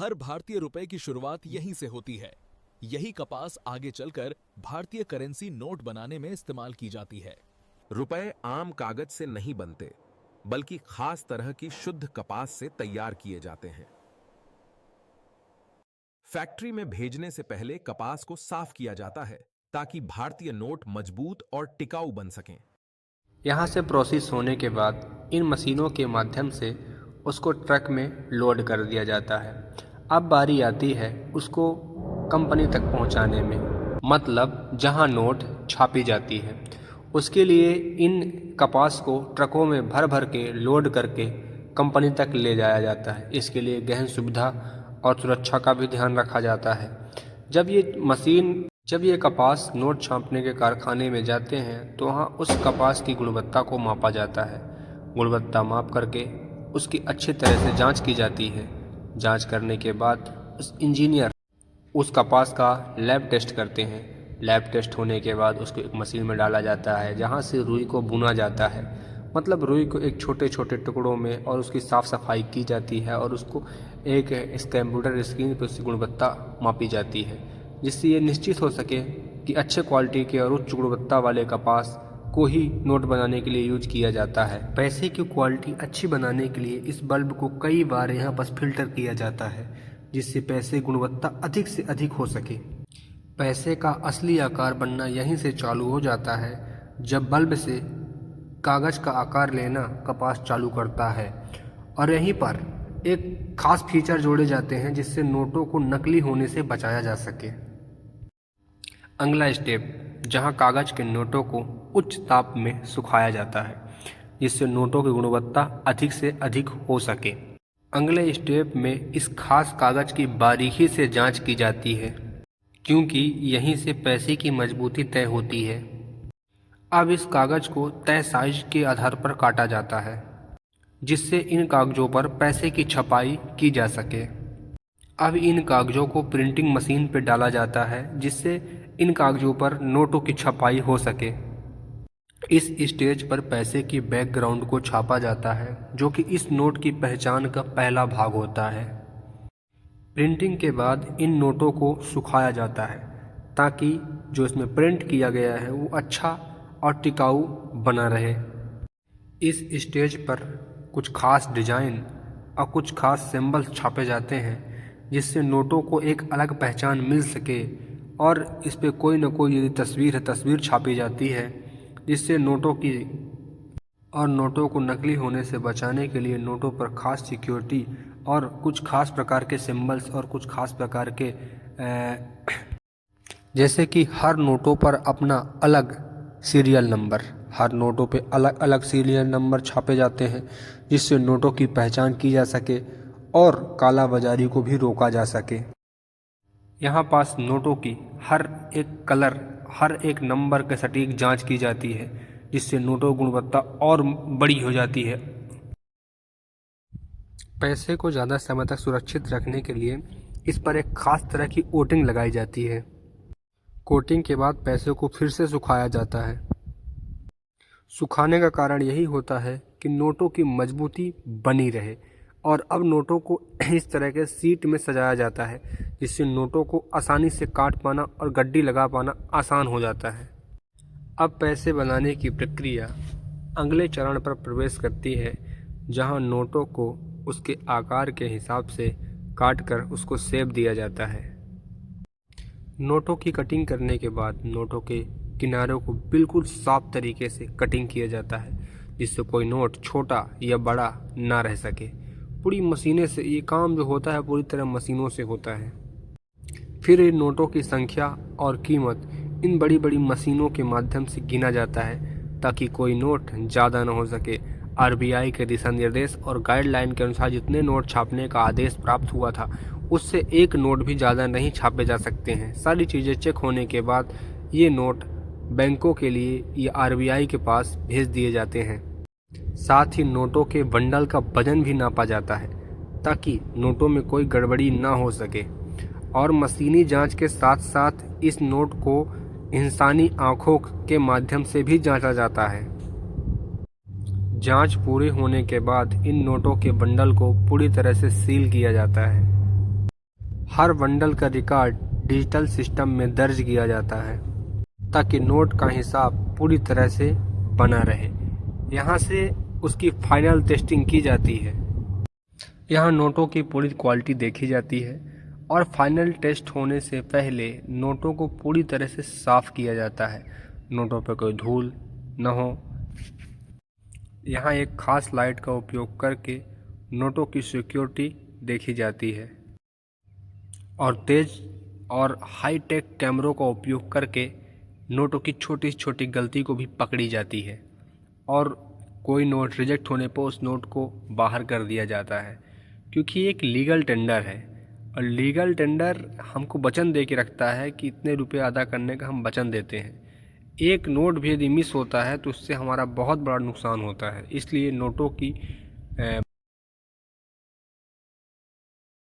हर भारतीय रुपए की शुरुआत यहीं से होती है। यही कपास आगे चलकर भारतीय करेंसी नोट बनाने में इस्तेमाल की जाती है। रुपए आम कागज से नहीं बनते, बल्कि खास तरह की शुद्ध कपास से तैयार किए जाते हैं। फैक्ट्री में भेजने से पहले कपास को साफ किया जाता है ताकि भारतीय नोट मजबूत और टिकाऊ बन सकें। यहाँ से प्रोसेस होने के बाद इन मशीनों के माध्यम से उसको ट्रक में लोड कर दिया जाता है। अब बारी आती है उसको कंपनी तक पहुँचाने में, मतलब जहाँ नोट छापी जाती है। उसके लिए इन कपास को ट्रकों में भर भर के लोड करके कंपनी तक ले जाया जाता है। इसके लिए गहन सुविधा और सुरक्षा का भी ध्यान रखा जाता है। जब ये कपास नोट छापने के कारखाने में जाते हैं तो वहाँ उस कपास की गुणवत्ता को मापा जाता है। गुणवत्ता माप करके उसकी अच्छी तरह से जांच की जाती है। जांच करने के बाद उस इंजीनियर उस कपास का लैब टेस्ट करते हैं। लैब टेस्ट होने के बाद उसको एक मशीन में डाला जाता है जहाँ से रुई को भुना जाता है। मतलब रुई को एक छोटे छोटे टुकड़ों में और उसकी साफ़ सफाई की जाती है और उसको एक इस कंप्यूटर स्क्रीन पर उसकी गुणवत्ता मापी जाती है, जिससे ये निश्चित हो सके कि अच्छे क्वालिटी के और उच्च गुणवत्ता वाले कपास को ही नोट बनाने के लिए यूज किया जाता है। पैसे की क्वालिटी अच्छी बनाने के लिए इस बल्ब को कई बार यहाँ पर फिल्टर किया जाता है, जिससे पैसे गुणवत्ता अधिक से अधिक हो सके। पैसे का असली आकार बनना यहीं से चालू हो जाता है जब बल्ब से कागज़ का आकार लेना कपास चालू करता है, और यहीं पर एक खास फीचर जोड़े जाते हैं जिससे नोटों को नकली होने से बचाया जा सके। अगला स्टेप, जहां कागज़ के नोटों को उच्च ताप में सुखाया जाता है जिससे नोटों की गुणवत्ता अधिक से अधिक हो सके। अगले स्टेप में इस खास कागज़ की बारीकी से जांच की जाती है, क्योंकि यहीं से पैसे की मजबूती तय होती है। अब इस कागज़ को तय साइज के आधार पर काटा जाता है जिससे इन कागज़ों पर पैसे की छपाई की जा सके। अब इन कागज़ों को प्रिंटिंग मशीन पर डाला जाता है जिससे इन कागज़ों पर नोटों की छपाई हो सके। इस स्टेज पर पैसे की बैकग्राउंड को छापा जाता है जो कि इस नोट की पहचान का पहला भाग होता है। प्रिंटिंग के बाद इन नोटों को सुखाया जाता है ताकि जो इसमें प्रिंट किया गया है वो अच्छा और टिकाऊ बना रहे। इस स्टेज पर कुछ खास डिज़ाइन और कुछ खास सिंबल छापे जाते हैं जिससे नोटों को एक अलग पहचान मिल सके, और इस पर कोई न कोई यदि तस्वीर छापी जाती है जिससे नोटों को नकली होने से बचाने के लिए नोटों पर खास सिक्योरिटी और कुछ खास प्रकार के सिंबल्स और कुछ खास प्रकार के जैसे कि हर नोटों पर अपना अलग सीरियल नंबर, हर नोटों पे अलग अलग सीरियल नंबर छापे जाते हैं जिससे नोटों की पहचान की जा सके और कालाबाजारी को भी रोका जा सके। यहाँ पास नोटों की हर एक कलर, हर एक नंबर के सटीक जांच की जाती है जिससे नोटों की गुणवत्ता और बड़ी हो जाती है। पैसे को ज़्यादा समय तक सुरक्षित रखने के लिए इस पर एक खास तरह की कोटिंग लगाई जाती है। कोटिंग के बाद पैसे को फिर से सुखाया जाता है। सुखाने का कारण यही होता है कि नोटों की मजबूती बनी रहे, और अब नोटों को इस तरह के सीट में सजाया जाता है जिससे नोटों को आसानी से काट पाना और गड्डी लगा पाना आसान हो जाता है। अब पैसे बनाने की प्रक्रिया अगले चरण पर प्रवेश करती है, जहां नोटों को उसके आकार के हिसाब से काट कर उसको शेप दिया जाता है। नोटों की कटिंग करने के बाद नोटों के किनारों को बिल्कुल साफ तरीके से कटिंग किया जाता है जिससे कोई नोट छोटा या बड़ा ना रह सके। पूरी मशीनें से ये काम जो होता है पूरी तरह मशीनों से होता है। फिर इन नोटों की संख्या और कीमत इन बड़ी बड़ी मशीनों के माध्यम से गिना जाता है ताकि कोई नोट ज़्यादा ना हो सके। आरबीआई के दिशा निर्देश और गाइडलाइन के अनुसार जितने नोट छापने का आदेश प्राप्त हुआ था उससे एक नोट भी ज़्यादा नहीं छापे जा सकते हैं। सारी चीज़ें चेक होने के बाद ये नोट बैंकों के लिए या आरबीआई के पास भेज दिए जाते हैं। साथ ही नोटों के बंडल का वजन भी नापा जाता है ताकि नोटों में कोई गड़बड़ी ना हो सके, और मशीनी जांच के साथ साथ इस नोट को इंसानी आँखों के माध्यम से भी जांचा जाता है। जांच पूरी होने के बाद इन नोटों के बंडल को पूरी तरह से सील किया जाता है। हर बंडल का रिकॉर्ड डिजिटल सिस्टम में दर्ज किया जाता है ताकि नोट का हिसाब पूरी तरह से बना रहे। यहाँ से उसकी फाइनल टेस्टिंग की जाती है। यहाँ नोटों की पूरी क्वालिटी देखी जाती है और फाइनल टेस्ट होने से पहले नोटों को पूरी तरह से साफ़ किया जाता है, नोटों पर कोई धूल न हो। यहाँ एक खास लाइट का उपयोग करके नोटों की सिक्योरिटी देखी जाती है और तेज़ और हाई टेक कैमरों का उपयोग करके नोटों की छोटी छोटी गलती को भी पकड़ी जाती है और कोई नोट रिजेक्ट होने पर उस नोट को बाहर कर दिया जाता है, क्योंकि एक लीगल टेंडर है और लीगल टेंडर हमको वचन दे के रखता है कि इतने रुपए अदा करने का हम वचन देते हैं। एक नोट भी यदि मिस होता है तो उससे हमारा बहुत बड़ा नुकसान होता है। इसलिए नोटों की